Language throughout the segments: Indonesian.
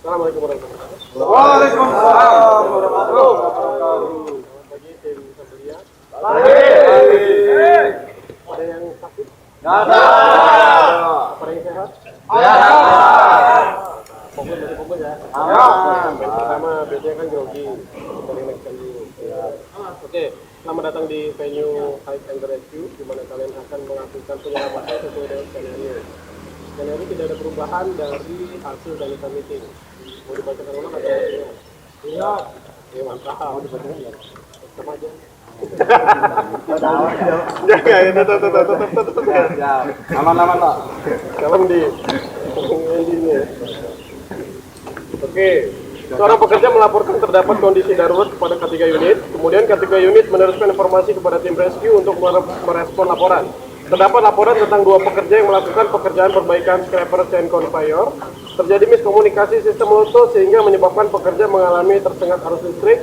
Assalamualaikum warahmatullahi wabarakatuh. Waalaikumsalam warahmatullahi wabarakatuh. Bagi tim Sabelia, Pagi. ada yang sakit? Nggak ada. Ada yang sehat? Ya. Fokus ya. Aman. Pertama biasanya kan grogi, dari next dulu. Oke, selamat datang di venue Hike and Rescue, di mana kalian akan melakukan penyelamatan sesuai dengan skenario. Skenario tidak ada perubahan dari hasil dari meeting. Mau dibacakan ulang ada hasilnya? Iya. Ya mantap. Mau dibacakan nggak? Sama aja. Jaga ya, tetap. Aman Pak. Salam di ini. Oke, seorang pekerja melaporkan terdapat kondisi darurat kepada K3 unit. Kemudian K3 unit meneruskan informasi kepada tim rescue untuk merespon laporan. Terdapat laporan tentang dua pekerja yang melakukan pekerjaan perbaikan scraper chain conveyor. Terjadi miskomunikasi sistem loto sehingga menyebabkan pekerja mengalami tersengat arus listrik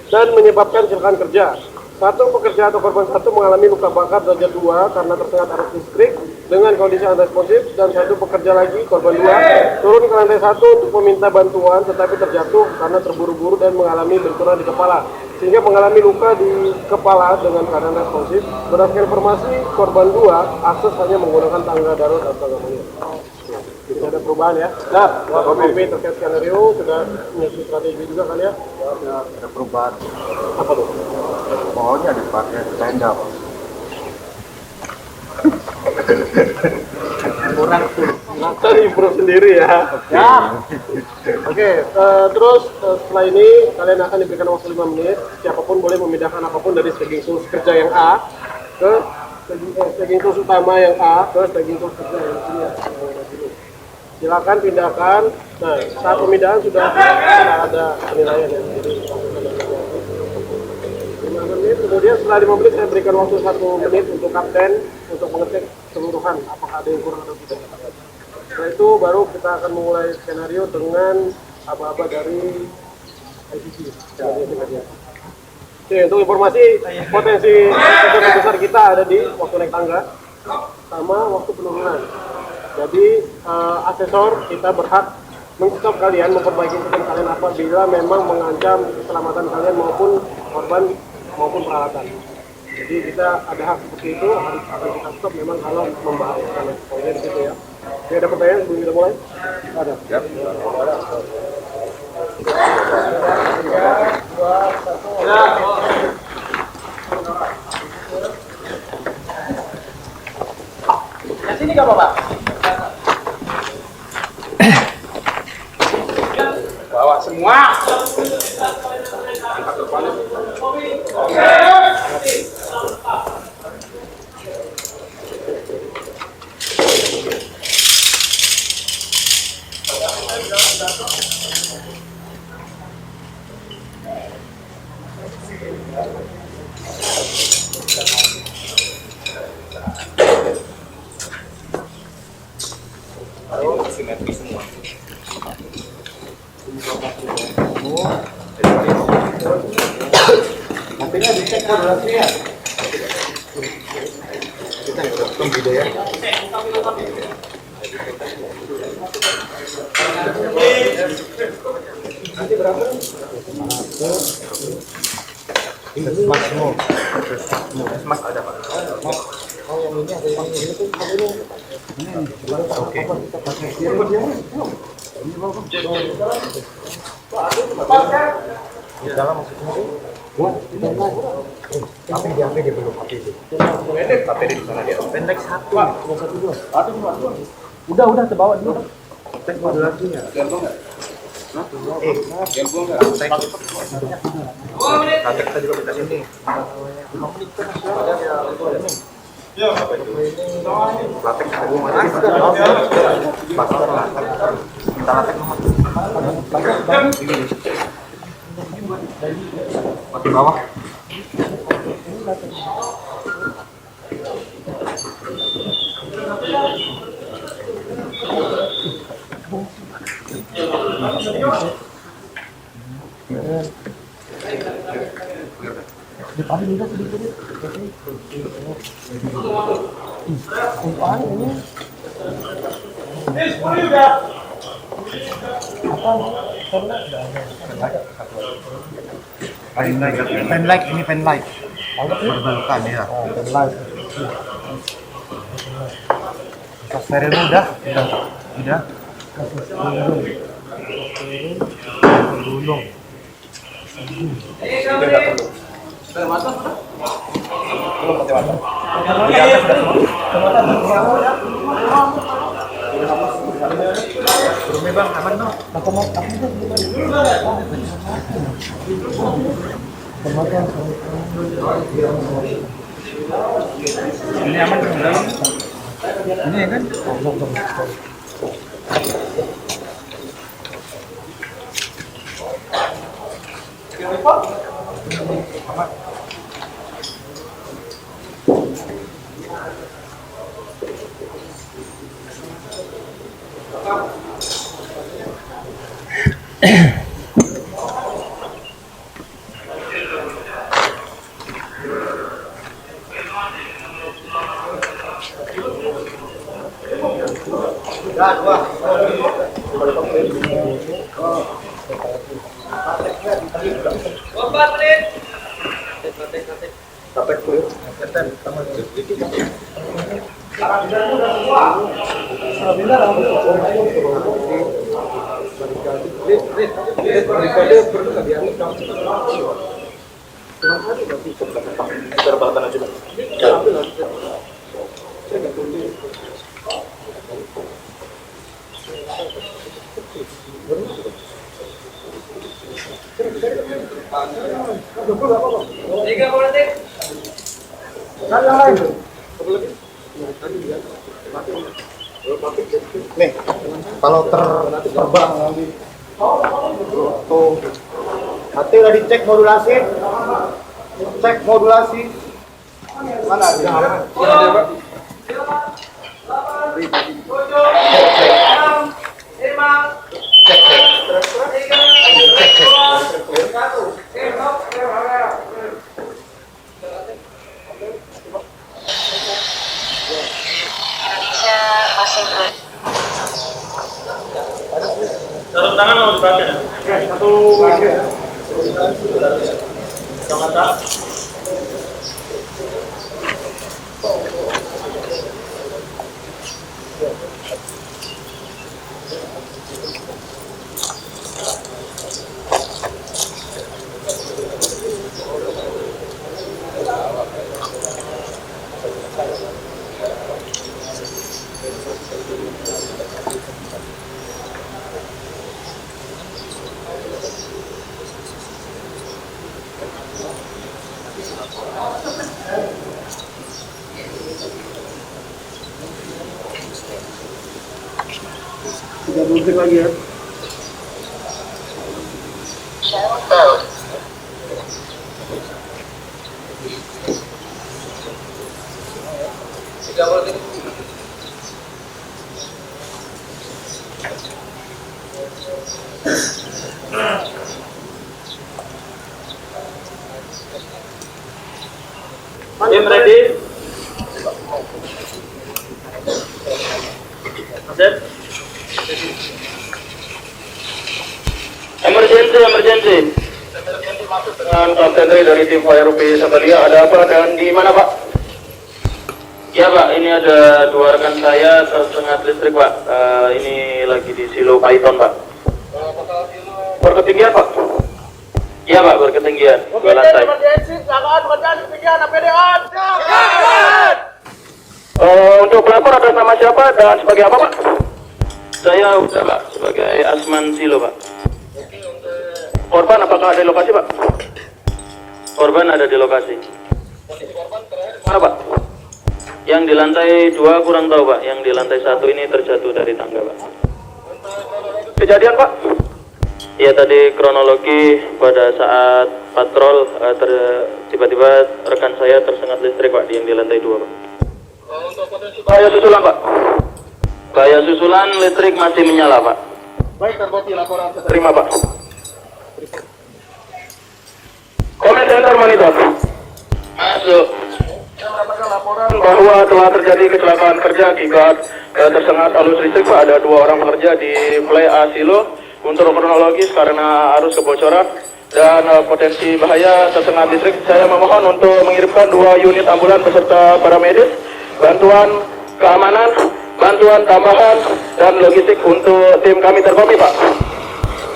dan menyebabkan kecelakaan kerja. Satu pekerja atau korban satu mengalami luka bakar derajat 2 karena tersengat arus listrik dengan kondisi unresponsif, dan satu pekerja lagi, korban 2, turun ke lantai 1 untuk meminta bantuan tetapi terjatuh karena terburu-buru dan mengalami benturan di kepala sehingga mengalami luka di kepala dengan keadaan responsif. Berdasarkan informasi, korban 2 akses hanya menggunakan tangga darurat atau tangga monyet. Tidak ada perubahan ya. Nah, kopi terkait skenario sudah menyusun strategi juga kali ya. Ada perubahan. Apa tuh? Pokoknya dipakai tenda Pak. Kurang tuh. Kita improve sendiri ya. Ya. Oke, terus setelah ini kalian akan diberikan waktu 5 menit. Siapapun boleh memindahkan apapun dari staging tools kerja yang A ke staging tools utama yang A ke staging tools kerja yang sini ya. Silakan pindahkan. Nah, saat pemindahan sudah ada penilaian ya. Jadi 5 menit. Kemudian setelah 5 menit saya berikan waktu 1 menit untuk kapten untuk mengecek keseluruhan apakah ada yang kurang atau tidak. Setelah itu baru kita akan memulai skenario dengan aba-aba dari ICC. Oke, untuk informasi potensi resiko besar kita ada di waktu naik tangga sama waktu penurunan. Jadi asesor kita berhak men-stop kalian, memperbaiki sistem kalian apabila memang mengancam keselamatan kalian maupun korban maupun peralatan. Jadi kita ada hak seperti itu, harus akan kita stop memang kalau membahayakan. Poinnya di situ ya. Oke, ada pertanyaan sebelum kita mulai? Ada. Siap. 3, 2, 1. Yang sini nggak Bapak? Bawa semua. Angkat depannya. Simetris semua. Nantinya dicek koordinasinya. Kita rekam video ya. Nanti berapa? Ini Mas ada Pak. Oh yang ini ada yang ini tuh ini. Oke. Di dalam maksudnya buat tapi dia belum pakai itu. Pendek tapi di sana dia. Pendek 1. Pak, 1 2. Aduh, udah terbawa dulu. Tes modulasinya. Gabung enggak? Gabung enggak? Tek kita juga minta sini. 5 menit kan ada ini. Ya, apa itu? Latek gabung aja. Pasal latek. Minta latek nomor. Di bawah. Depan juga sedikit. Ini. Penlight ini penlight. Berbalukan ya. Penlight. Kasus steril udah. Gulung. Bang, aman dong. Ini aman kan? Ini ya kan? Nih, kalau terbang nanti tuh hati udah dicek modulasi, cek modulasi mana ada? Sarung tangan mau dipakai? Satu lagi ya. Kacamata. Tiga detik lagi ya. Tim ready? Set. Emergency. Masuk dengan Kapten dari tim Fire UP Sabalia. Ada apa dan di mana, Pak? Ya, Pak. Ini ada dua rekan saya tersengat listrik, Pak. Ini lagi di Silo Python, Pak. Berketinggian, Pak? Iya, Pak. Berketinggian. Dua lantai. Untuk pelapor atas nama siapa dan sebagai apa, Pak? Saya udah, Pak, sebagai Asman Silo, Pak. Korban apakah ada di lokasi, Pak? Korban ada di lokasi. Mana, Pak? Yang di lantai 2 kurang tahu, Pak. Yang di lantai 1 ini terjatuh dari tangga, Pak. Kejadian, Pak? Ya, tadi kronologi pada saat patrol tiba-tiba rekan saya tersengat listrik, Pak, yang di lantai 2, Pak. Bahaya susulan, Pak. Bahaya susulan listrik masih menyala, Pak. Baik, terbukti laporan saya Terima, Pak. Comment center monitor. Masuk. Saya mendapatkan laporan Bahwa telah terjadi kecelakaan kerja akibat tersengat arus listrik, Pak. Ada 2 orang pekerja di Play A Silo untuk kronologis karena arus kebocoran dan potensi bahaya tersengat listrik, saya memohon untuk mengirimkan 2 unit ambulan beserta para medis, bantuan keamanan, bantuan tambahan, dan logistik untuk tim kami terkopi, Pak.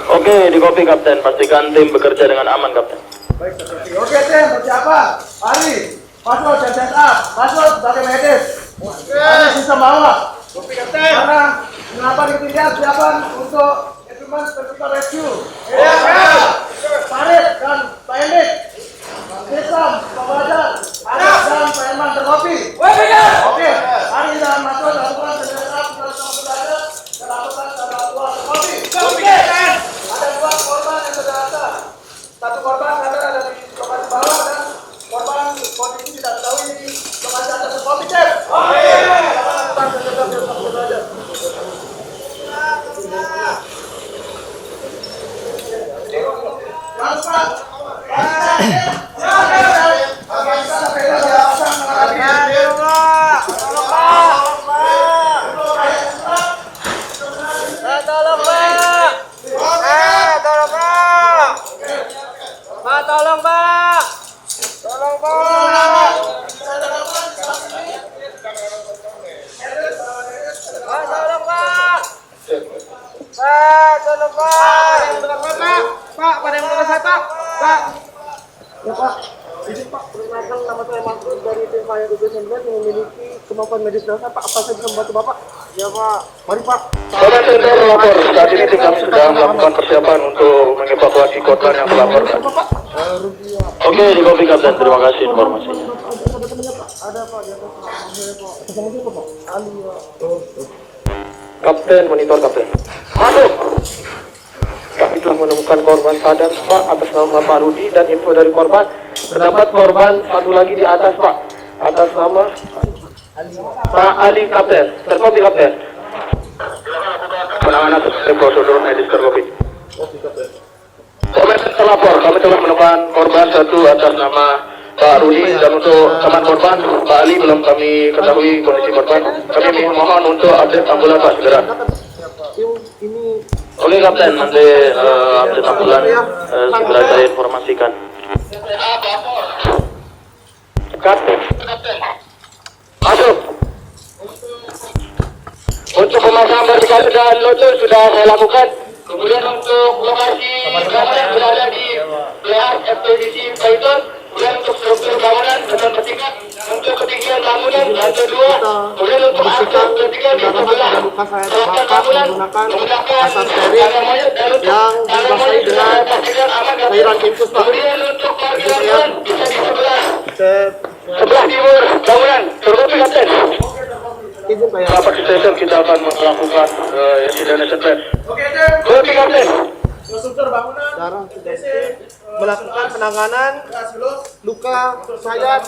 Oke, di kopi Kapten. Pastikan tim bekerja dengan aman, Kapten. Baik, oke tim, bersiapan. Mari, masuk dan set up. Masuk sebagai medis. Ada sistem bawah. Kopi Kapten. Karena melakukan ketinggian siapan untuk instrumen pencipta rescue. Parit dan Pak sistem pembelajar Arif dan Pak Irman terkopi. Oke, mari kita masuk dan lakukan setup bersama belajar dan lakukan secara dua terkopi. Ada 2 korban yang terdata. 1 korban ada di lokasi bawah dan korban kondisi tidak tahu ini lokasi atas terkopi, cek. Tolong, Pak. Tolong, Pak. Tolong, Pak. Tolong, Pak. Pak, pada yang mendengar saya, Pak. Pak. Ya Pak, izin Pak, perkenalkan nama saya Mahfud dari tim Fire 19 yang memiliki kemampuan medis dasar. Pak, apa saya bisa membantu Bapak? Ya Pak, mari Pak. Sobat Senter lapor, saat ini tim kami sedang melakukan persiapan untuk mengevakuasi korban yang terlaporkan. Oke, di kopi Kapten, terima kasih informasinya. Ada temannya Pak, ada Pak, di atas. Sama siapa Pak? Ali ya. Kapten, monitor Kapten. Masuk. Kami telah menemukan korban sadar, Pak, atas nama Pak Rudi, dan info dari korban. Terdapat korban satu lagi di atas, Pak, atas nama Pak Ali, Kapten. Terkopi, Kapten. Penanganan sesuai prosedur medis terkopi. Sobat terlapor, kami telah menemukan korban satu atas nama Pak Rudi, dan untuk teman korban Pak Ali belum kami ketahui kondisi korban. Kami mohon untuk update ambulan, Pak, segera. Oke Kapten, nanti update ambulan segera saya informasikan. Kapten, masuk. Untuk pemasangan barikade dan loco sudah saya lakukan. Kemudian untuk lokasi bangunan berada di Playhouse FPDC Python. Kemudian untuk struktur bangunan beton bertingkat. Untuk ketinggian bangunan lantai 2. Kemudian untuk akses ketiga di sebelah selatan bangunan menggunakan asap steril yang dibasahi dengan cairan infus Pak. Kemudian untuk parkiran bisa di sebelah timur bangunan. Terkopi Kapten. Izin Pak ya. Rapat station kita akan melakukan insiden test. Oke Kapten. Struktur bangunan darah sudah melakukan penanganan luka sayat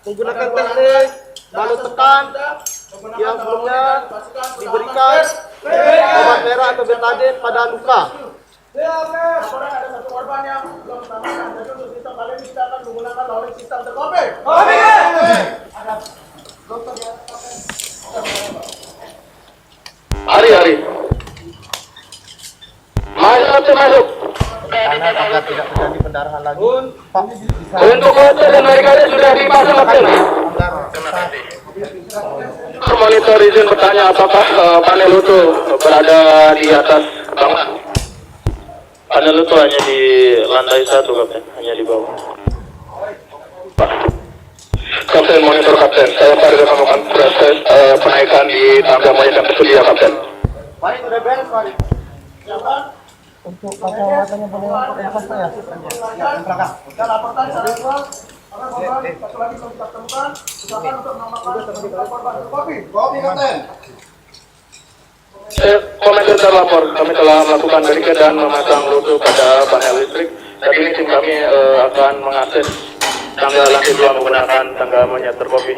menggunakan teknik balut tekan yang sebelumnya diberikan obat merah atau betadine pada luka. Ada 1 korban yang belum ditambahkan. Jadi untuk sistem kali ini kita akan menggunakan lowering sistem terkopi. Hari. Masuk. Karena agar tidak terjadi pendarahan lagi. Pak, Untuk hotel dan barikade sudah dipasang Kapten. Monitor izin bertanya apakah panel itu berada di atas bangunan? Panel itu hanya di lantai 1 Kapten, hanya di bawah. Pak. Kapten, monitor Kapten, saya baru melakukan proses penaikan di tangga mayat yang tersedia Kapten. Mari sudah beres Pak. Untuk kacamatanya boleh lepas Pak ya? Yang belakang. Kita laporkan secara luas karena korban satu lagi belum kita temukan. Usahakan untuk menambahkan korban. Kopi Kapten. Komentar terlapor, kami telah melakukan barikade dan memasang logo pada panel listrik. Saat ini tim kami akan mengakses tangga lantai 2 menggunakan tangga monyet terkopi.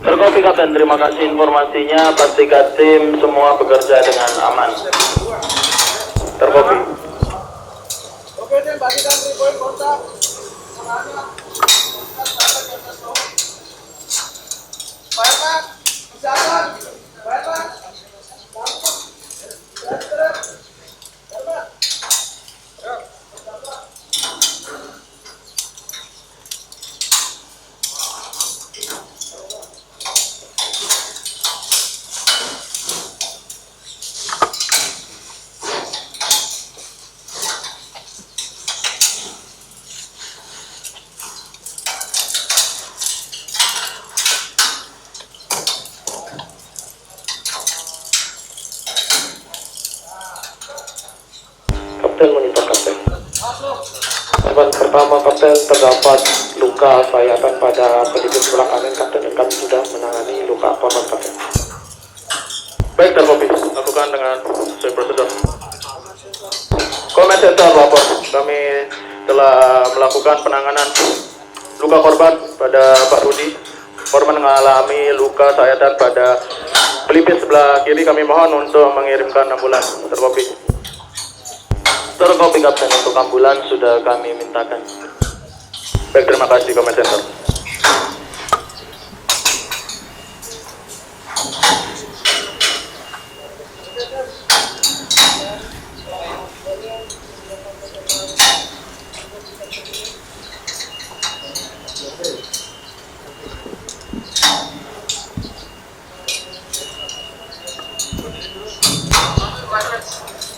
Terkopi Kapten, terima kasih informasinya. Pastikan tim semua bekerja dengan aman. Terkopi. Oke, tim bagikan 3 poin kontak. Baik Pak, usahakan. Baik Pak. Korban pertama Kapten, terdapat luka sayatan pada pelipis sebelah kanan Kapten, dan kami sudah menangani luka korban Kapten. Baik, terkopi. Lakukan dengan sesuai prosedur. Comment Center lapor. Kami telah melakukan penanganan luka korban pada Pak Rudi. Korban mengalami luka sayatan pada pelipis sebelah kiri. Kami mohon untuk mengirimkan ambulans. Terkopi. Terkopi Kapten, untuk ambulans sudah kami mintakan. Baik, terima kasih Comment Center.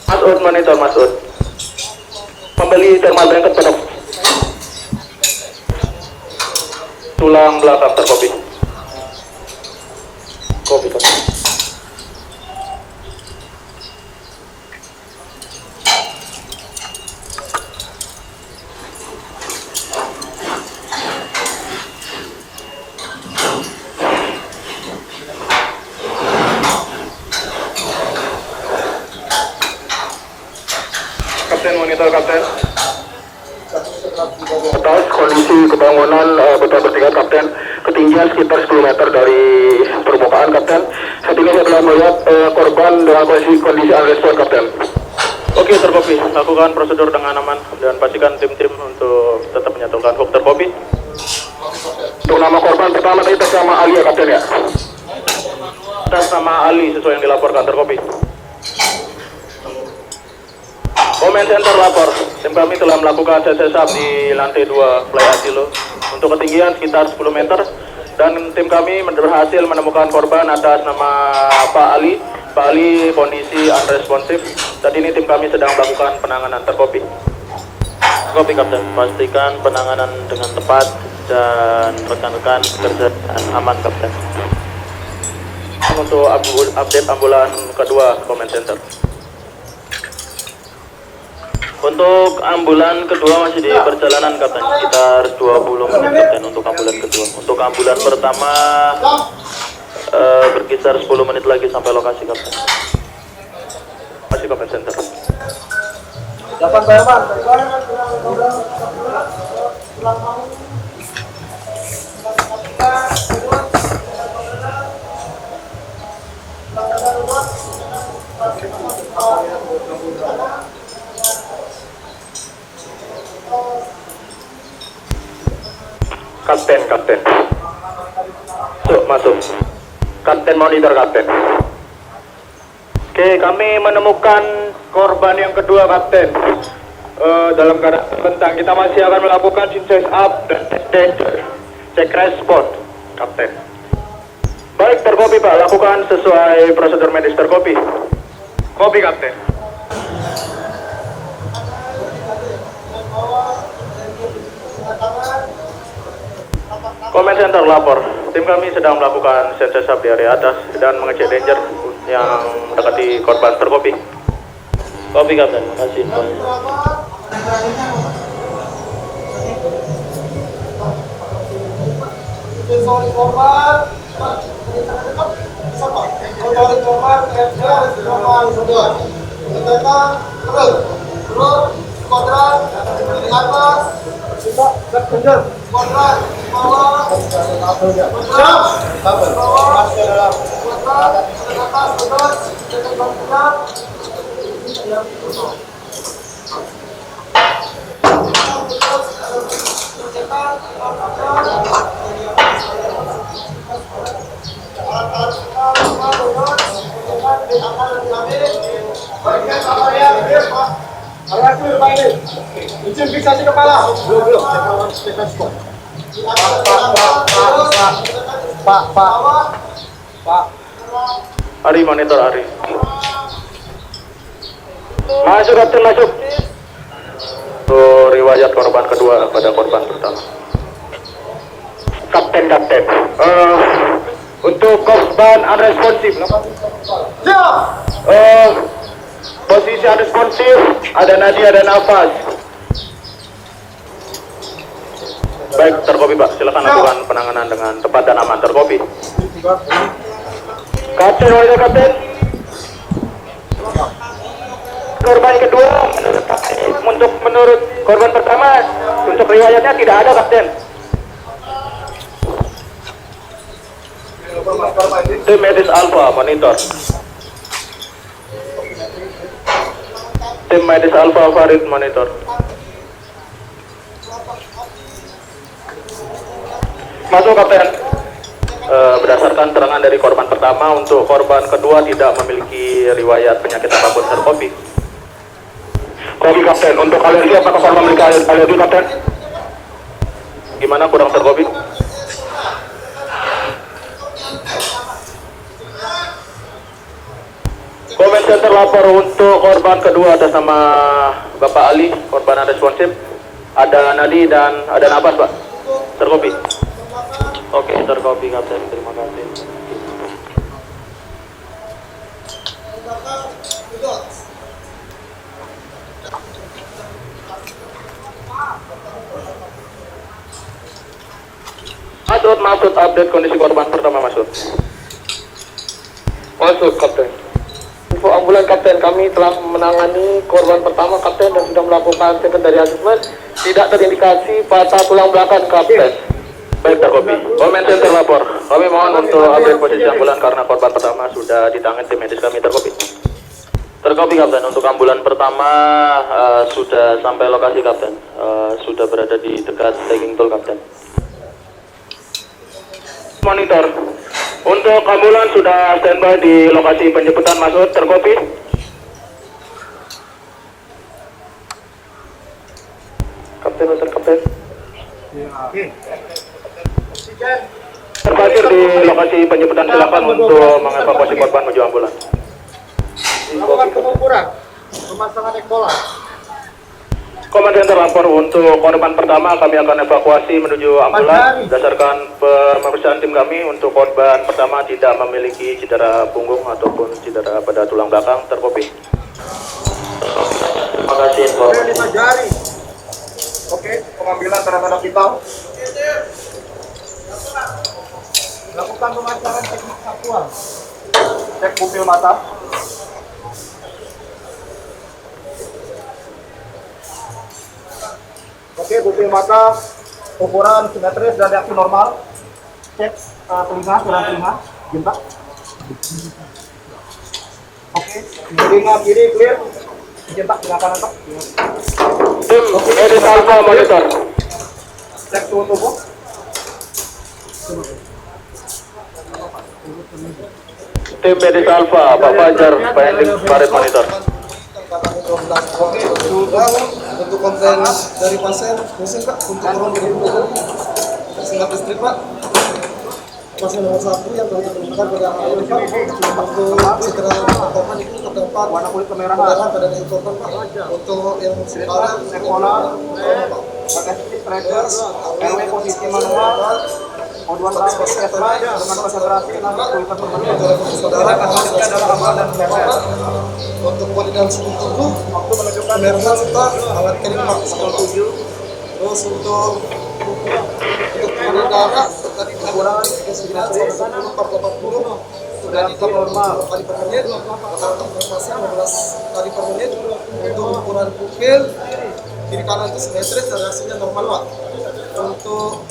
Mas'ud, monitor Mas'ud. Membeli thermal blanket pada tulang belakang. Terkopi. Kopi. Kapten, monitor Kapten. Atas kondisi kebangunan beton bertingkat Kapten, ketinggian sekitar 10 meter dari permukaan Kapten. Saat ini saya telah melihat korban dalam kondisi unrespon Kapten. Oke, terkopi. Lakukan prosedur dengan aman dan pastikan tim-tim untuk tetap menyatukan hook. Terkopi. Untuk nama korban pertama tadi atas nama Ali ya Kapten ya? Atas nama Ali sesuai yang dilaporkan. Terkopi. Comment Center lapor. Tim kami telah melakukan sesap di lantai 2 Play Asilo untuk ketinggian sekitar 10 meter, dan tim kami berhasil menemukan korban atas nama Pak Ali. Pak Ali kondisi unresponsif. Saat ini tim kami sedang melakukan penanganan. Terkopi. Kopi Kapten, pastikan penanganan dengan tepat dan rekan-rekan bekerja aman Kapten. Untuk update ambulan kedua Comment Center. Untuk ambulan kedua masih di perjalanan Kapten, sekitar 20 menit Kapten untuk ambulan kedua. Untuk ambulan pertama berkisar 10 menit lagi sampai lokasi Kapten. Masih Comment Center. Dapat Bayarman. Kapten. Masuk. Kapten monitor Kapten. Oke, kami menemukan korban yang kedua Kapten. Dalam keadaan terlentang, kita masih akan melakukan chase up dan cek respon Kapten. Baik, terkopi Pak, lakukan sesuai prosedur medis. Terkopi. Kopi Kapten. Comment Center lapor. Tim kami sedang melakukan sesap di area atas dan mengecek danger yang mendekati korban. Terkopi. Kopi Kapten, makasih infonya. Izin fiksasi kepala. Belum. Pak. Ari, monitor Ari. Masuk Kapten, masuk. Untuk riwayat korban kedua pada korban pertama. Kapten. Untuk korban unresponsif. Posisi unresponsif, ada nadi, ada nafas. Baik, terkopi Pak. Silakan lakukan penanganan dengan tepat dan aman. Terkopi. Kapten, wanita kapten. Korban kedua, menurut korban pertama, untuk riwayatnya tidak ada kapten. Tim medis Alpha monitor. Tim medis Alpha Farid monitor. Masuk kapten. Berdasarkan keterangan dari korban pertama, untuk korban kedua tidak memiliki riwayat penyakit apapun. Terkopi. Kopi kapten. Untuk alergi apakah korban memiliki alergi kapten? Gimana, kurang terkopi? Comment center lapor untuk korban kedua atas nama Bapak Ali, korban responsif. Ada Nadi dan ada Nafas Pak. Terkopi. Oke, terkopi kapten. Terima kasih. Masuk update kondisi korban pertama masuk. Masuk kapten. Info ambulan kapten, kami telah menangani korban pertama kapten dan sudah melakukan secondary assessment. Tidak terindikasi patah tulang belakang kapten. Baik, terkopi. Comment center lapor. Kami mohon untuk update posisi ambulan karena korban pertama sudah ditangani tim medis kami. Terkopi. Terkopi kapten. Untuk ambulan pertama sudah sampai lokasi kapten. Sudah berada di dekat tagging tool kapten. Monitor. Untuk ambulan sudah standby di lokasi penjemputan masuk. Terkopi. Kapten, untuk kapten. Terparkir di lokasi penjemputan, silakan untuk mengevakuasi korban menuju ambulan. Lakukan pengukuran, pemasangan ekbola. Komandan terlapor untuk korban pertama kami akan evakuasi menuju ambulan. Berdasarkan pemeriksaan tim kami, untuk korban pertama tidak memiliki cedera punggung ataupun cedera pada tulang belakang. Terkopi. Terima kasih informasi. 5 jari. Oke, pengambilan tanda-tanda vital. Lakukan pemasangan teknik satuan. Cek pupil mata. Oke, pupil mata ukuran simetris dan reaksi normal. Cek telinga, jembak. Oke, telinga kiri clear. Jembak dengan kanan Pak. Tim medis Alpha monitor. Cek suhu tubuh. Tim medis Alpha, Pak Fajar, Pak Hendik, Farid monitor. Oke, untuk komplain dari pasien Pak, untuk orang Singkat listrik Pak. Pasien nomor 1 yang telah ditemukan pada awal Pak, untuk cedera korban itu terdapat warna kulit kemerahan pada dada korban Pak. Untuk yang sekarang sekolah pakai stretcher, RW posisi manual, moduan pasien dengan konsentrasi 60% saudara kasusnya adalah amal dan leher. Untuk kualitas suhu tubuh, waktu menunjukkan kemerahan serta alat kering Pak 97. Terus untuk darah tadi kekurangan 39 40 sudah di normal kali per menit, rata-rata pasien 15 kali per menit. Untuk ukuran pupil kiri kanan itu simetris dan reaksinya normal Pak. Untuk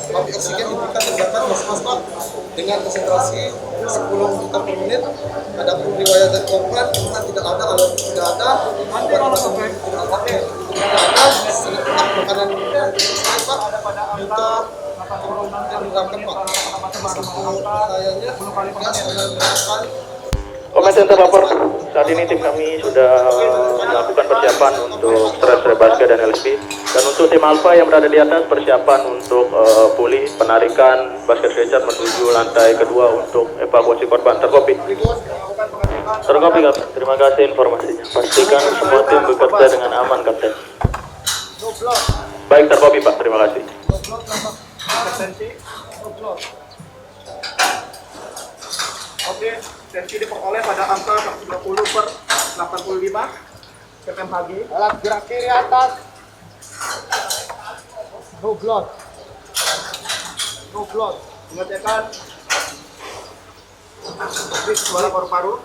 api oksigen diberikan tindakan mas-mas Pak dengan konsentrasi 10 liter per menit. Adapun riwayat dari korban tidak ada, kalau tidak ada tidak ada selingkuh makanan Pak untuk yang diterapkan Pak. Untuk kayaknya gas dan Komandan terlapor, saat ini tim kami sudah melakukan persiapan untuk stres basket dan LSP. Dan untuk tim Alpha yang berada di atas, persiapan untuk pulih penarikan basket stretcher menuju lantai kedua untuk evakuasi korban. Terkopi. Terkopi Kapten, terima kasih informasinya. Pastikan semua tim bekerja dengan aman Kapten. Baik, terkopi Pak, terima kasih. Oke, tensi diperoleh pada angka 120/85 kmHg. Alat gerak kiri atas. Goblok. Goblok. Pengecekan. Suara paru-paru.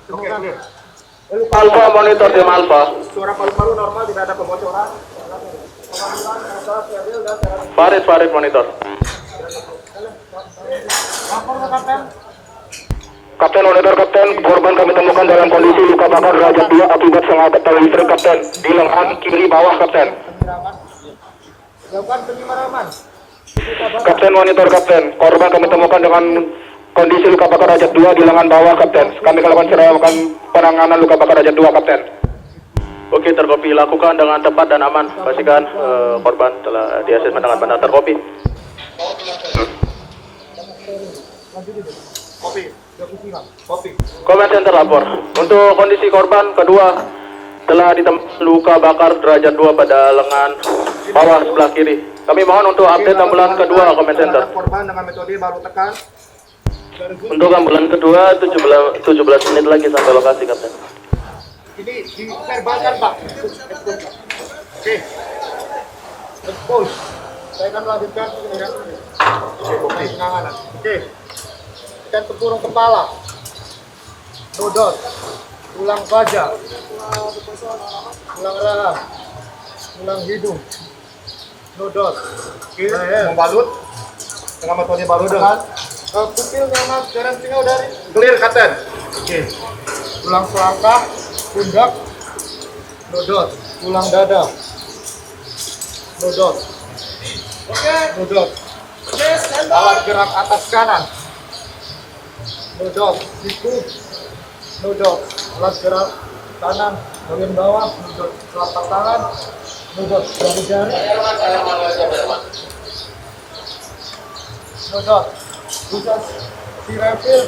Oke, clear. Alfa monitor tim Alfa. Suara paru-paru normal, tidak ada pembocoran. Farid monitor. Kapten monitor kapten, korban kami temukan dalam kondisi luka bakar derajat 2 akibat sengatan listrik kapten di lengan kiri bawah kapten. Lakukan penyiraman. Kapten monitor kapten, korban kami temukan dengan kondisi luka bakar derajat 2 di lengan bawah kapten. Kami lakukan penanganan luka bakar derajat 2 kapten. Oke, terkopi. Lakukan dengan tepat dan aman. Pastikan korban telah diasesmen dengan benar. Terkopi. Kopi. Command center lapor. Untuk kondisi korban kedua telah ditemukan luka bakar derajat 2 pada lengan bawah sebelah kiri. Kami mohon untuk update ambulan kedua command center. Korban dengan metode baru tekan. Untuk ambulan kedua 17 menit lagi sampai lokasi kapten. Ini diverbalkan, Pak. Oke. Expose. Saya akan melanjutkan penanganan. Oke. Ikan tempurung kepala. Dodot. Tulang baja. Tulang rahang. Tulang hidung. Dodot. Oke. Membalut dengan metode baru dengan pupil sama garam singa dari Clear, Kapten. Oke. Tulang selangkah, pundak, dodot, tulang dada, dodot. Oke. Dodot. Alat gerak atas kanan. Dodot, siku, dodot. Alat gerak kanan, bagian bawah, dodot. Telapak tangan, dodot. Jari-jari, dodot. Pusat sirafil,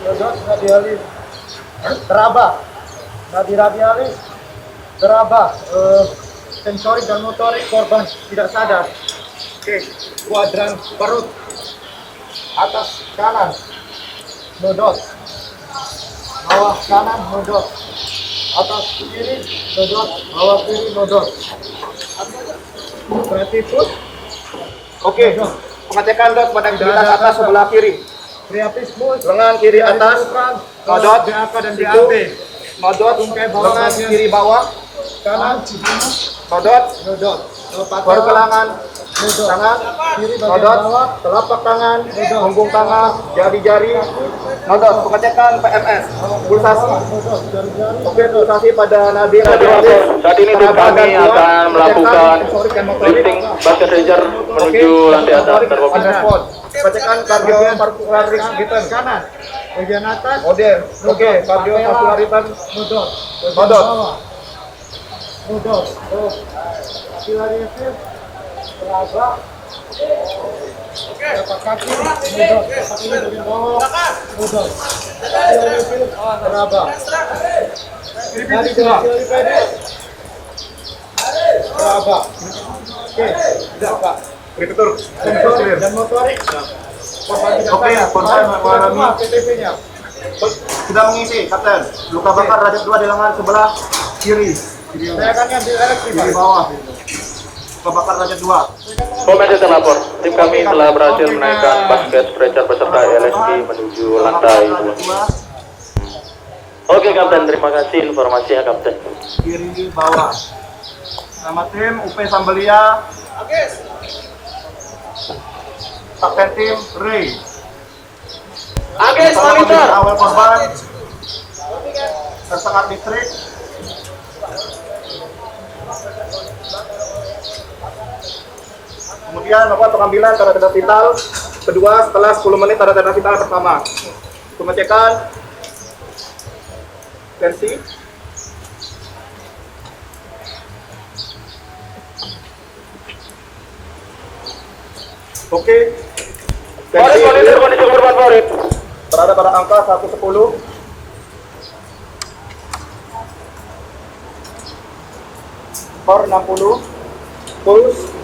dodot, radialis. Teraba, nadi radialis, teraba, sensorik dan motorik korban tidak sadar. Oke, kuadran perut, atas kanan, dodot, bawah kanan, dodot, atas kiri, dodot, bawah kiri, dodot. Berarti foot, Oke. Pengecekan dot pada aktivitas atas sebelah kiri. priapismus, Lengan kiri atas, nodot, BAK dan siku, BAB, nodot, lengan kiri bawah, kanan, nodot, dodot, baru ke lengan, dodot, tangan, kiri bagian nodot, bawah, telapak tangan, punggung tangan, jari-jari, nodot. Pengecekan PMS, pulsasi. dodot, jari-jari, Oke, pulsasi pada nadi radialis. Saat ini tim kami akan melakukan lifting bucket ranger menuju lantai atas. Terkopi. Respon. Pengecekan kardiovaskular gitu. kanan, bagian atas, Model. Oke, kardiovaskular dodot, bagian Dodot. bawah, dodot, kapilariasis, teraba, telapak kaki, dodot, kaki bagian bawah, dodot, kapilariasis, teraba, nadi kapilariasis, teraba. Oke, tidak Pak. Berikutur. Sensorik dan motorik. Korban tidak Oke, sadar. korban mengalami PTP-nya. sudah mengisi, Kapten. Luka bakar derajat 2 di lengan sebelah kiri. Saya akan ngambil elektrik, Kiri Pak. bawah. Luka bakar derajat 2. Command center lapor. Tim kami telah berhasil menaikkan basket stretcher beserta LSI menuju lantai 2. Oke kapten, terima kasih informasinya kapten. Kiri bawah. Nama tim UP Sambelia. Kapten tim Ray. Agis monitor. Awal korban tersengat listrik. Kemudian melakukan pengambilan tanda-tanda vital kedua setelah 10 menit tanda-tanda vital pertama. Pengecekan tensi. Oke. Farid monitor kondisi korban Farid. Berada pada angka 110. Skor 60. Pulse.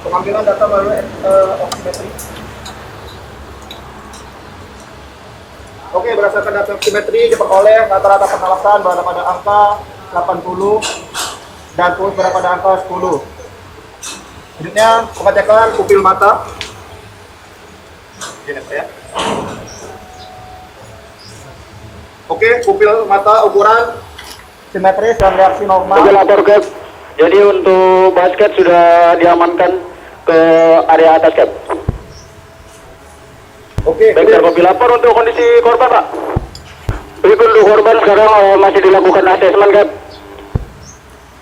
Pengambilan data melalui oximetri. Oke, berdasarkan data oximetri diperoleh rata-rata pernapasan berada pada angka 80 dan pulse berada pada angka 10. Selanjutnya pengecekan pupil mata. Ini ya. Oke, pupil mata ukuran simetris dan reaksi normal. Oke, lapor Cap. Jadi untuk basket sudah diamankan ke area atas Cap. Oke, Baik, terkopi lapor untuk kondisi korban Pak. Baik, untuk korban sekarang masih dilakukan asesmen Cap.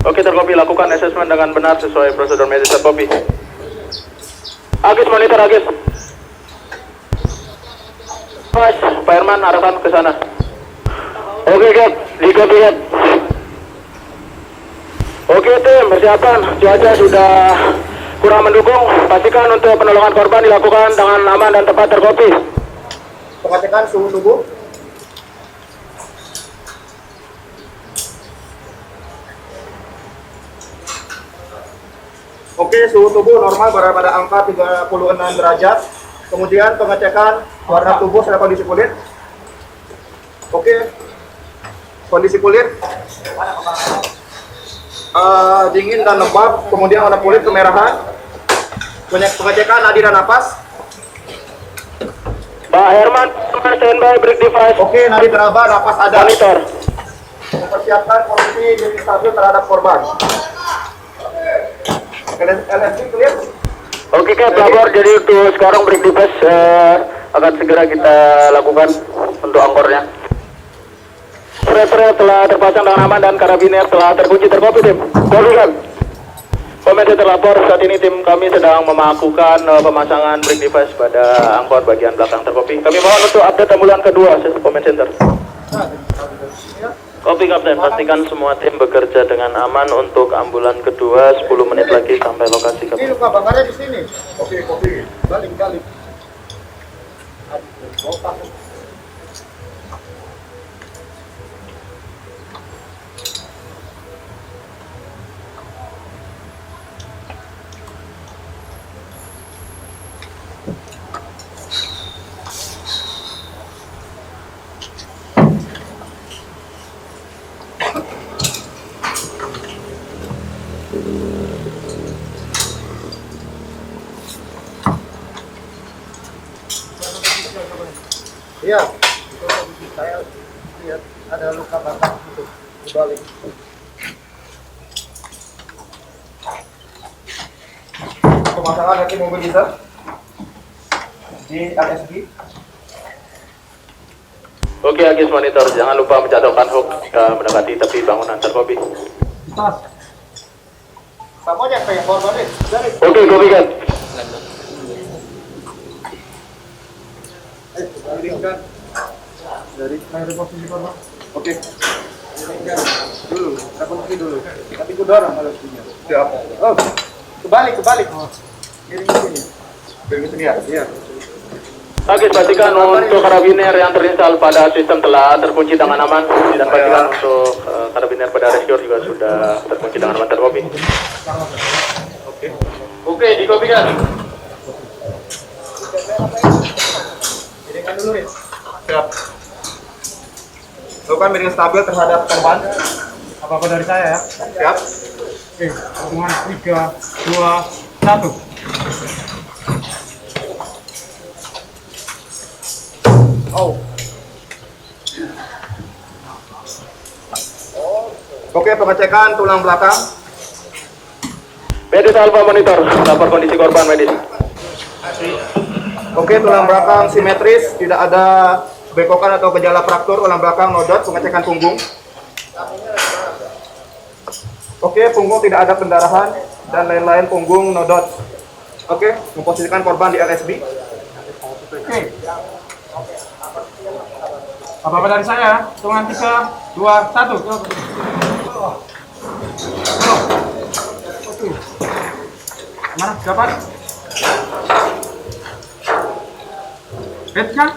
Oke, terkopi lakukan asesmen dengan benar sesuai prosedur medis terkopi. Agis monitor Agis. Mas, Pak Herman arahkan ke sana. Oke Cap, dikopi Cap. Oke tim, persiapan. Cuaca sudah kurang mendukung. Pastikan untuk penolongan korban dilakukan dengan aman dan tepat terkopi. pengecekan suhu tubuh. Oke, suhu tubuh normal berada pada angka 36 derajat. Kemudian pengecekan warna tubuh serta kondisi kulit. Oke, kondisi kulit dingin dan lembab. Kemudian warna kulit kemerahan. Pengecekan nadi dan napas. Pak Herman, standby break device. Oke, nadi teraba, napas ada. Monitor. Mempersiapkan kondisi diri stabil terhadap korban. LSD clear. Oke Cap, lapor. Jadi untuk sekarang break device akan segera kita lakukan untuk angkornya. Spray telah terpasang dengan aman dan karabiner telah terkunci terkopi tim. Kopi Cap. Komisi terlapor, saat ini tim kami sedang melakukan pemasangan break device pada angkor bagian belakang terkopi. Kami mohon untuk update ambulan kedua, Comment Center. Kopi Kapten, pastikan semua tim bekerja dengan aman untuk ambulan kedua 10 menit lagi sampai lokasi Ini Kapten. luka bakarnya di sini. Oke, kopi. Balik. Iya. Saya lihat ada luka bakar itu di balik. Pemasangan nanti mobilizer di LSD. Oke, Agis monitor, jangan lupa mencatatkan hook jika mendekati tepi bangunan terkopi. Sama aja kayak korban ini. Oke, Kopi Cap. Miringkan dari posisi korban. Oke. Miringkan dulu, rekonstruksi dulu. Tapi ku dorong kalau punya. Siap. Oh, kebalik. Miring ke sini. Miring ke sini ya. Iya. Agis, pastikan untuk karabiner yang terinstal pada sistem telah terkunci dengan aman dan pastikan untuk karabiner pada rescue juga sudah terkunci dengan aman terkopi. Oke, dikopikan. Miringkan dulu ya. Siap. Lakukan miring stabil terhadap korban. Apa-apa dari saya ya. Siap. Oke, hitungan 3, 2, 1. Oh. Oke, pengecekan tulang belakang. Medis Alpha monitor, lapor kondisi korban medis. Oke, tulang belakang simetris, tidak ada bekokan atau gejala fraktur tulang belakang nodot. Pengecekan punggung. Oke, punggung tidak ada pendarahan dan lain-lain, punggung nodot. Oke, memposisikan korban di LSB. Oke. Apa-apa dari saya. Hitungan 3, 2, 1. Mana? Dapat? Head kan?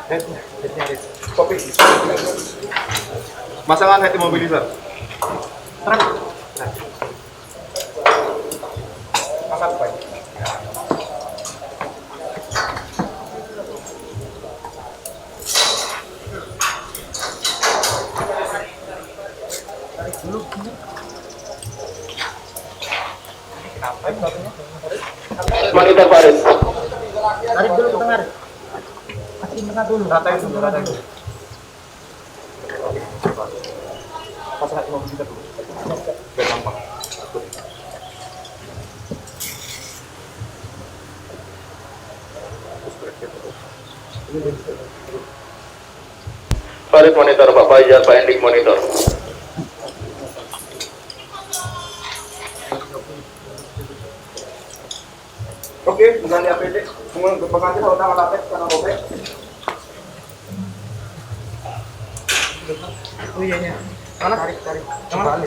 Kopi. Masangan head immobilizer. Truk. Masak baik. Kenapa? monitor Farid. Tarik dulu ke tengah. Masukin tengah dulu. Ratain dulu, ratain dulu. Pasang cuma kita dulu. Biar gampang. Farid monitor, Pak Fajar, Pak Endik monitor. Oke, bukan di APD. Semua berpengaruh kalau tangan latex karena robek. Oh iya iya. Mana? Tarik. Kembali.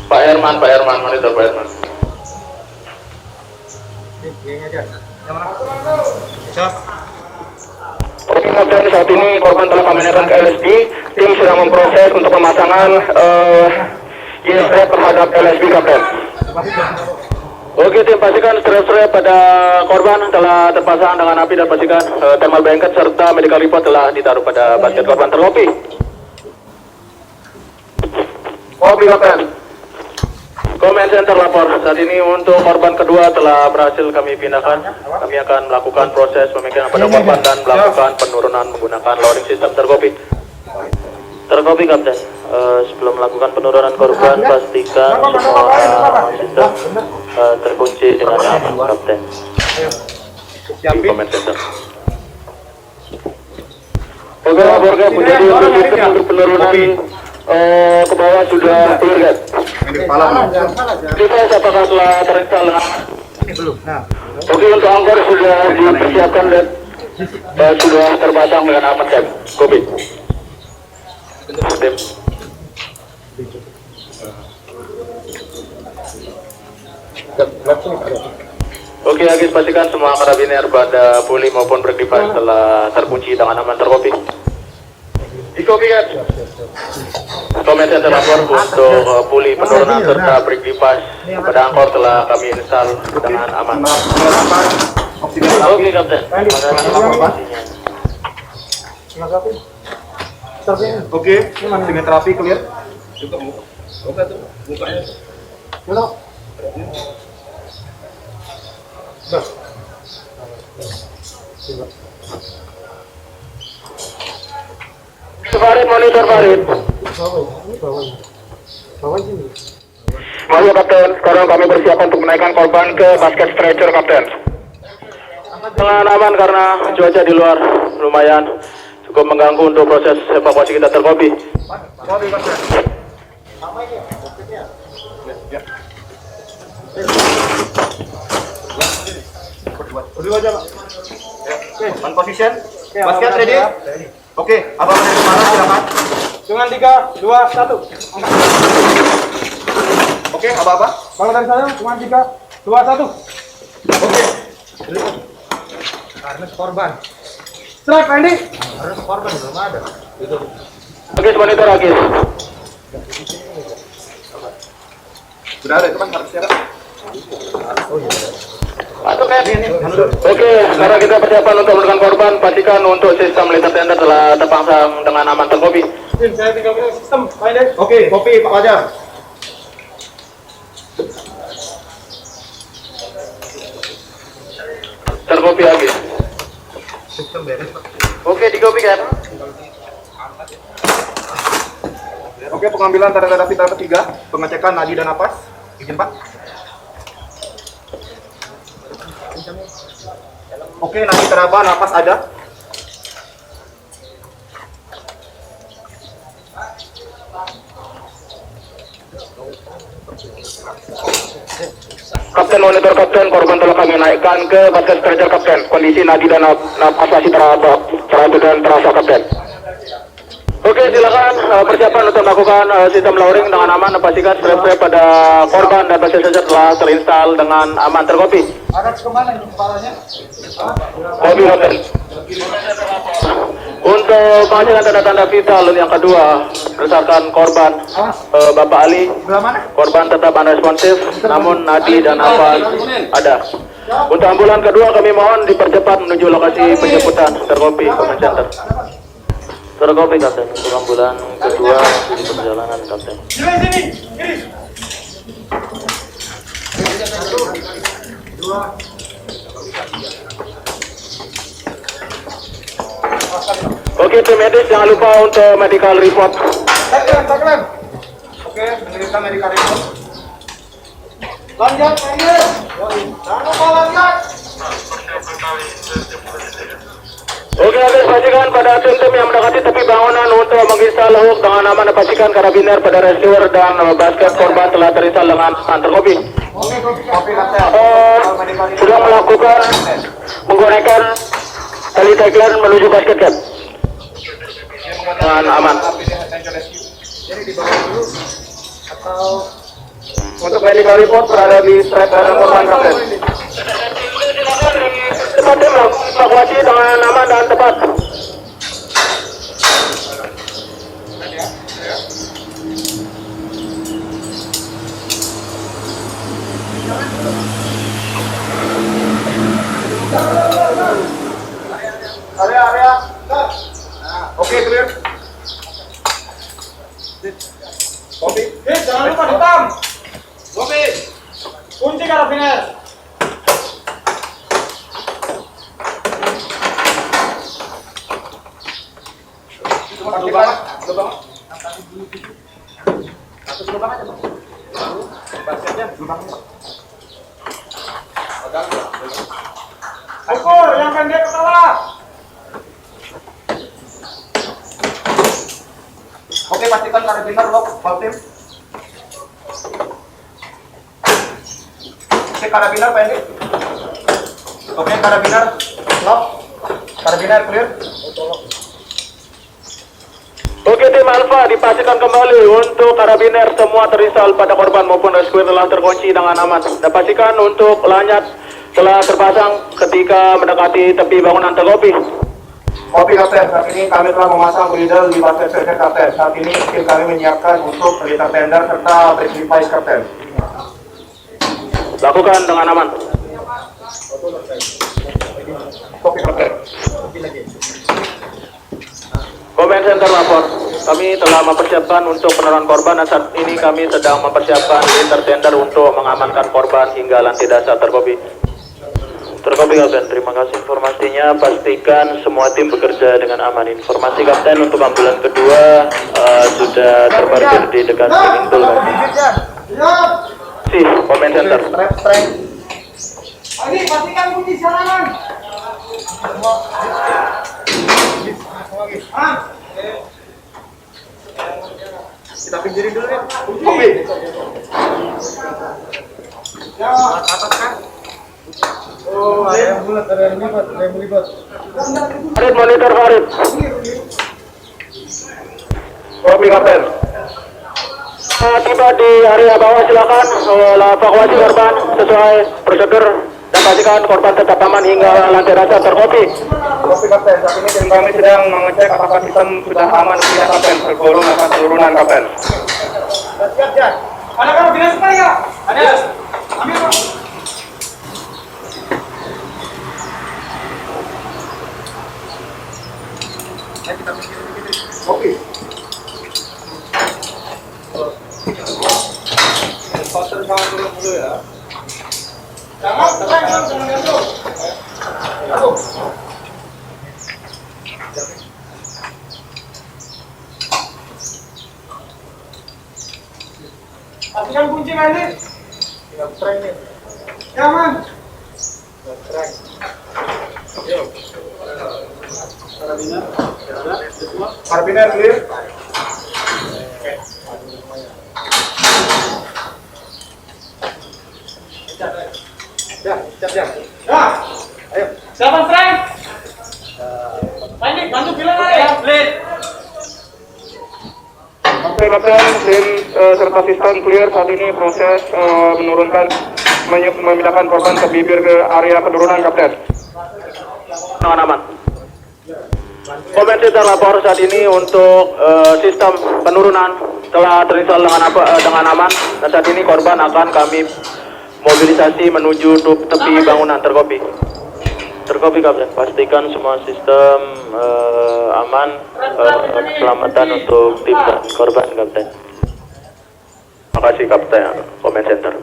Pak Herman monitor Pak Herman. Iya aja. Yang mana? Siap. Oke Kapten, saat ini korban telah kami naikkan ke LSD. Tim sedang memproses untuk pemasangan ISF terhadap LSD Kapten. Oke tim, pastikan strap pada korban telah terpasang dengan api dan pastikan thermal blanket serta medical report telah ditaruh pada basket korban. Terkopi. Kopi Kapten. Comment center lapor, saat ini untuk korban kedua telah berhasil kami pindahkan. Kami akan melakukan proses pemeriksaan pada korban dan melakukan penurunan menggunakan loading system. Terkopi. Terkopi Kapten. Sebelum melakukan penurunan korban, pastikan semua sistem terkunci dengan aman Kapten. Di comment center. Oke, laporkan menjadi untuk sistem untuk penurunan ke bawah sudah clear kan? Device apakah telah terinstall dengan Ini belum. Nah. oke, untuk angkor sudah dipersiapkan dan sudah terpasang dengan aman kan? Kopi. Tim. Oke, Agis pastikan semua karabiner pada puli maupun break device telah terkunci dengan aman. Terkopi. Dikopi kan? Comment center lapor untuk puli penurunan serta break device pada angkor telah kami install dengan aman. Oke Kapten. Oke, dengan terapi clear. Farid monitor Farid. Mari Kapten, sekarang kami bersiap untuk menaikkan korban ke basket stretcher Kapten. Dengan aman karena cuaca di luar lumayan cukup mengganggu untuk proses evakuasi kita. Terkopi. Berdua aja, Pak. Oke, on position. Basket ready? Oke, abang dari kemana silakan. Dengan 3, 2, 1. Oke, abang. Bangun dari saya, dengan 3, 2, 1. Oke. Harness korban. Strap, Andy. Harness korban belum ada. Agis monitor Agis. Sudah ada, itu kan harus siapa? Oke, sekarang kita persiapan untuk menurunkan korban. Pastikan untuk sistem lintas tenda telah terpasang dengan aman. Terkopi. Tim, saya tinggal pilih sistem. Andy. Oke, kopi Pak Fajar. Terkopi Agis. Sistem beres, Pak. Oke, dikopi kan? Oke, pengambilan tanda-tanda vital ketiga, pengecekan nadi dan napas. Izin Pak. Oke, nadi teraba, napas ada. Kapten monitor Kapten, korban telah kami naikkan ke basket stretcher Kapten. Kondisi nadi dan napas masih teraba dan terasa Kapten. Oke, silakan persiapan untuk melakukan sistem lowering dengan aman. Pastikan strap pada korban dan basket stretcher telah terinstall dengan aman. Terkopi. Ada kemana ini kepalanya? Kopi Kapten. Untuk pengecekan tanda-tanda vital yang kedua berdasarkan korban Bapak Ali, Belah mana? korban tetap unresponsif, namun nadi dan napas ada. Untuk ambulan kedua kami mohon dipercepat menuju lokasi penjemputan. Terkopi, comment center. Terkopi Kapten untuk ambulan kedua di perjalanan Kapten. Oke, tim medis jangan lupa untuk medical report. Oke, mengirimkan medical report. Lanjut, jangan lupa lanjut. Oke, atas pastikan pada tim-tim yang mendekati tepi bangunan untuk menginstal hook dengan aman. Pastikan karabiner pada rescuer dan basket korban telah terinstal dengan aman. Terkopi. Kopi Kapten. Sudah melakukan menggunakan tali tagline menuju basket cap dengan aman. Jadi di bawah dulu atau Untuk medical report berada di strap dan korban Kapten. Cepat tim evakuasi dengan aman dan tepat. area. Oke, clear. Kopi. Jangan lupa hitam. Kopi. Kunci karabiner. Lubang. Atas lubang aja, Bang. Basketnya lubang. Ukur yang pendek kepala. Oke, pastikan karabiner lock, tim. Oke, karabiner pendek. Oke, karabiner lock. Karabiner clear. Oke, tim Alpha dipastikan kembali untuk karabiner semua terinstal pada korban maupun rescuer telah terkunci dengan aman. Dan pastikan untuk lanyat telah terpasang ketika mendekati tepi bangunan. Terkopi. Kopi Kapten, saat ini kami telah memasang bridle di basket circuit Kapten. Saat ini tim kami menyiapkan untuk perintah tender serta break device Kapten. Lakukan dengan aman. Kopi Kapten. Command Center lapor. Kami telah mempersiapkan untuk penurunan korban dan saat ini kami sedang mempersiapkan linter tender untuk mengamankan korban hingga lantai dasar. Terkopi. Terkopi Kapten, terima kasih informasinya. Pastikan semua tim bekerja dengan aman. Informasi Kapten untuk ambulan kedua sudah terparkir di dekat swimming pool. Si, Command Center. Ini pastikan kunci jalanan. Kita pinggirin dulu ya. Kopi. Ya. Atas kan? Oh, ada yang bulat, ada yang libat. Farid, monitor Farid. Kopi Kapten. Tiba di area bawah, silakan evakuasi korban sesuai prosedur dan pastikan korban tetap aman hingga lantai dasar. Terkopi. Kopi Kapten, saat ini tim kami sedang mengecek apakah sistem sudah aman tidak Kapten sebelum melakukan penurunan Kapten. Siap. Ada karabiner sekali ya? Ada. Ambil, Pak. Kopi. Jangan jatuh. Pastikan kunci ini. Jangan. Karabiner clear. Siap. Ya. Ayo. Siapa strike? Panik, bantu bilang ya. Split. Oke Kapten, tim serta sistem clear saat ini proses menurunkan memindahkan korban ke bibir ke area penurunan Kapten. Dengan aman. Command Center lapor saat ini untuk sistem penurunan telah terinstall dengan aman dan saat ini korban akan kami mobilisasi menuju tepi bangunan. Terkopi. Terkopi Kapten, pastikan semua sistem aman, keselamatan untuk tim dan korban Kapten. Terima kasih Kapten, Command Center.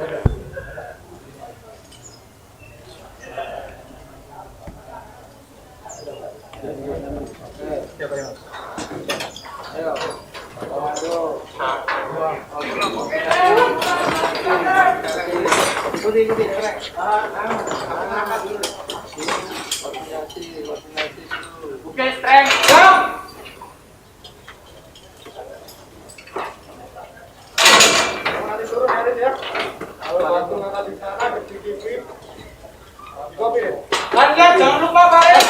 Oke, strength, jump. Lanjut, jangan lupa Farid.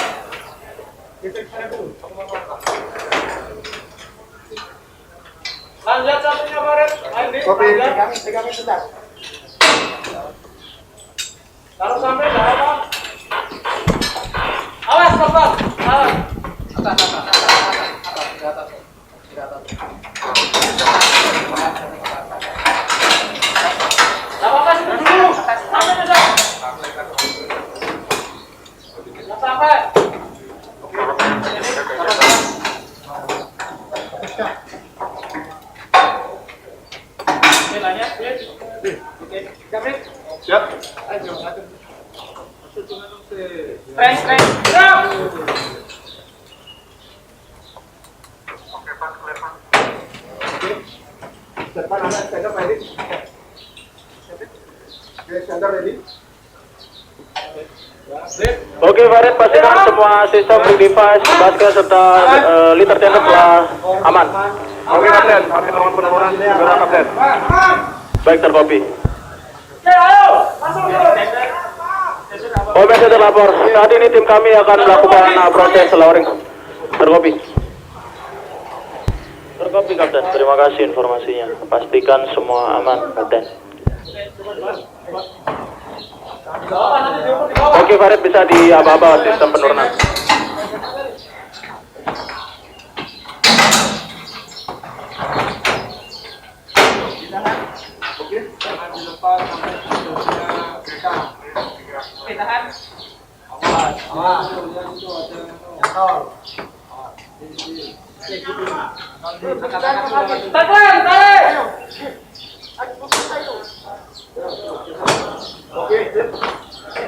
Lanjut satunya Farid. Pegangin sebentar. Taruh sampai bawah. Awas, Bapak. Awas. Gak apa-apa, sini dulu. Sampai dulu. Gak sampai. Oke, lanjut. Oke, Siap. strength, jump. Depan anak stand up ready. Oke, stand up ready. Oke Farid, pastikan semua sistem device, basket serta liter tender telah aman. Oke Kapten, kami lakukan penemuan segera Kapten. Baik, terkopi. Ayo, masuk dulu. Command Center lapor, saat ini tim kami akan melakukan proses lowering. Terkopi. Terkopi Kapten, terima kasih informasinya. Pastikan semua aman Kapten. Oke Farid, bisa di aba-aba sistem penurunan.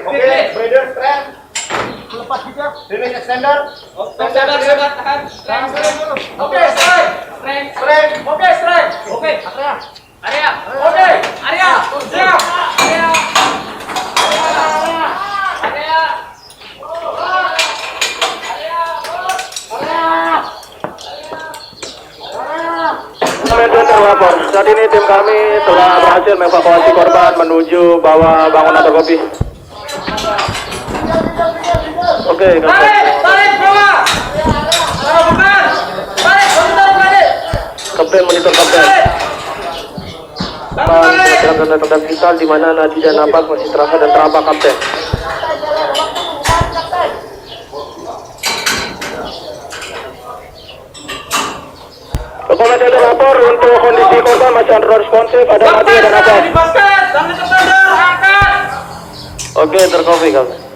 Oke, breeder strength. Lepas juga. Release extender. Oke, strength. Oke, strength. Oke, area. Oke, area. Siap. Area. Command Center lapor, saat ini tim kami telah berhasil mengevakuasi korban menuju bawah bangunan terkopi. Oke, Tarik bawah. Bukan. Tarik, Kapten monitor Kapten. Dalam tanda-tanda vital di mana nadi dan napas masih terasa dan teraba Kapten. Command Center lapor untuk kondisi korban masih unresponsif, ada nadi dan napas. Di basket, dan di tender, angkat. Oke, terkopi Kapten.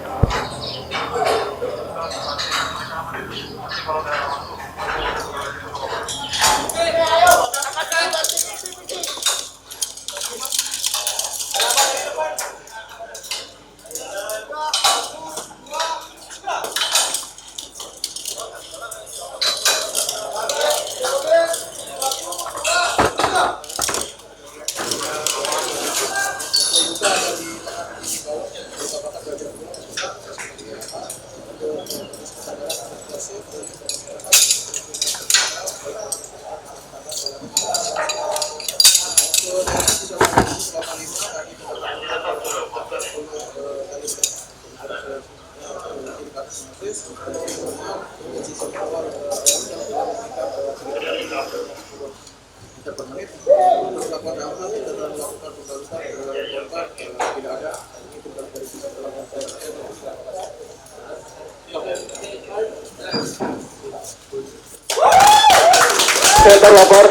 Center lapor.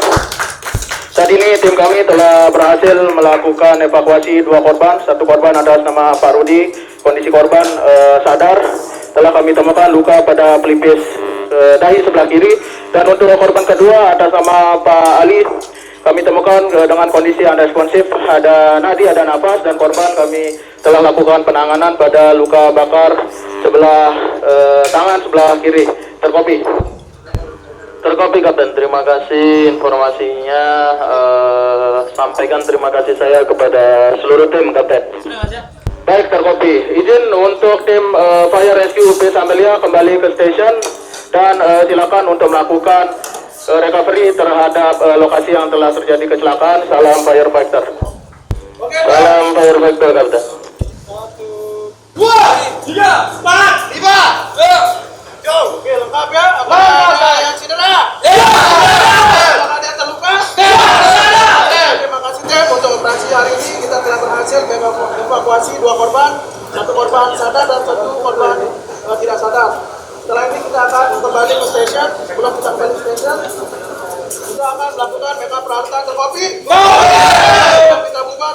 Saat ini tim kami telah berhasil melakukan evakuasi 2 korban. Satu korban atas nama Pak Rudi. Kondisi korban sadar telah kami temukan luka pada pelipis dahi sebelah kiri. Dan untuk korban kedua atas nama Pak Ali, kami temukan dengan kondisi unresponsif, ada nadi, ada nafas, dan korban kami telah lakukan penanganan pada luka bakar sebelah tangan sebelah kiri. Terkopi Kapten, terima kasih informasinya. Sampaikan terima kasih saya kepada seluruh tim Kapten. Baik, terkopi. Izin untuk tim Fire Rescue Base Amelia kembali ke station dan silakan untuk melakukan recovery terhadap lokasi yang telah terjadi kecelakaan. Salam firefighter. Salam firefighter Kapten. 2, 3, 4, 5. Oke, lengkap ya. Apakah ada yang cedera? Apakah ada yang terluka? Oke, terima kasih tim untuk operasi hari ini. Kita telah berhasil evakuasi 2 korban, 1 korban sadar dan 1 korban tidak sadar. Setelah ini kita akan kembali ke station. Sebelum kita kembali ke station, kita akan melakukan backup peralatan terkopi. Kita buka